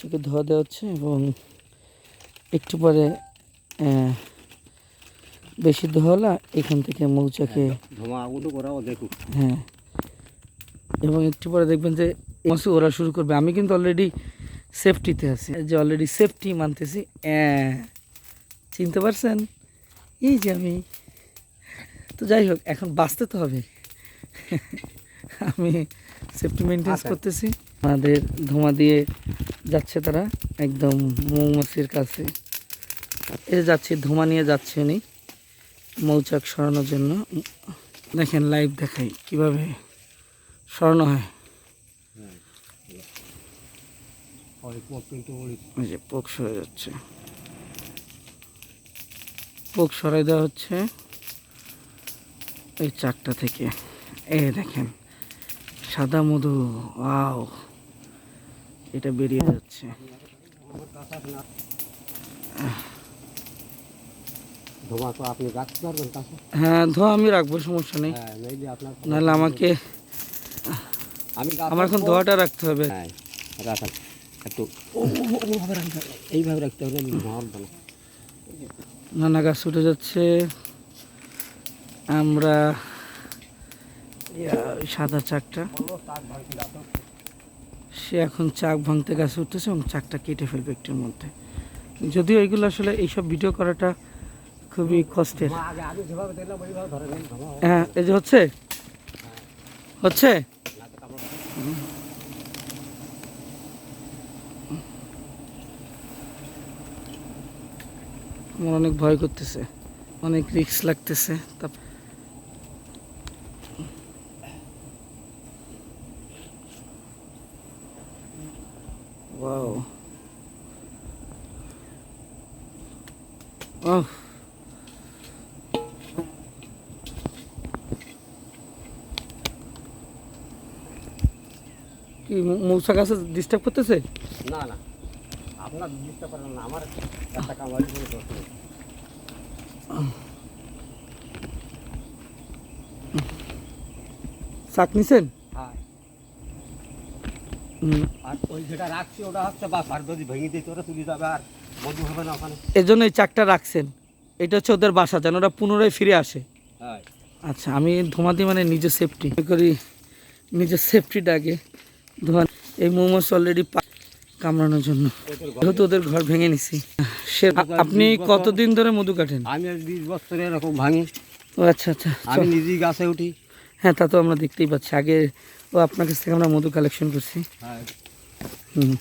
মৌচাকে ধোয়া দেওয়া হচ্ছে এবং একটু পরে বেশি ধোয়া হলে এখান থেকে মৌচাকে হ্যাঁ, এবং একটু পরে দেখবেন যে মাছ ওরা শুরু করবে। আমি কিন্তু অলরেডি সেফটিতে আছি, যে অলরেডি সেফটি মানতেছি। চিনতে পারছেন? এই যে আমি তো, যাই হোক, এখন বাঁচতে তো হবে। আমি সেফটি মেনটেন্স করতেছি। আমাদের ধোঁয়া দিয়ে যাচ্ছে তারা একদম মৌমাছির কাছে। এ যাচ্ছে, ধোঁয়া নিয়ে যাচ্ছে উনি মৌচাক সরানোর জন্য। দেখেন, লাইভ দেখাই কিভাবে সরানো হয়। এই যে পোক সরে যাচ্ছে, পোক সরাই দেওয়া হচ্ছে এই চাকটা থেকে। এই দেখেন সাদা মধু, ওয়াও, এটা বেরিয়ে যাচ্ছে। হ্যাঁ, ধোঁয়া আমি রাখবো, সমস্যা নেই। নাহলে আমাকে আমার এখন ধোঁয়াটা রাখতে হবে। এইভাবে রাখতে হবে। নানা গাছ উঠে যাচ্ছে। আমরা সাদা চাকটা, সে এখন চাক ভাঙতে গাছে উঠতেছে এবং চাকটা কেটে ফেলবে একটুর মধ্যে। যদিও এইগুলো আসলে এইসব ভিডিও করাটা খুবই কষ্টের। হ্যাঁ, এই যে হচ্ছে হচ্ছে আমার অনেক ভয় করতেছে, অনেক রিস্ক লাগতেছে। ওয়াও, ওহ, কি মৌসা গাছে ডিস্টার্ব করতেছে? না না, আপনার ডিস্টার্ব করেন না, আমার একটা কামাই করে করতে। শাক নিছেন? হ্যাঁ, আর ওই যেটা রাখছি ওটা হচ্ছে বা আর যদি ভেঙে দিই তোরা তুলে যাবে আর মধু হবে না ওখানে। এই জন্য এই চাকটা রাখছেন, এটা হচ্ছে ওদের বাসা, যেন ওরা পুনরায় ফিরে আসে। হ্যাঁ, আচ্ছা, আমি ধোঁয়া দিই মানে নিজের সেফটি করি, নিজের সেফটিটা আগে। ধোঁয়া এই মৌমাছি অলরেডি কামড়ানোর জন্য, যেহেতু ওদের ঘর ভেঙে নিছি। আপনি কতদিন ধরে মধু কাটেন? আমি 20 বছর এরকম ভাঙি। ও আচ্ছা আচ্ছা, আমি নিজেই গাছে উঠি। হ্যাঁ, তা তো আমরা দেখতেই পাচ্ছি। আগে ও আপনার কাছ থেকে আমরা মধু কালেকশন করছি। হ্যাঁ, হুম।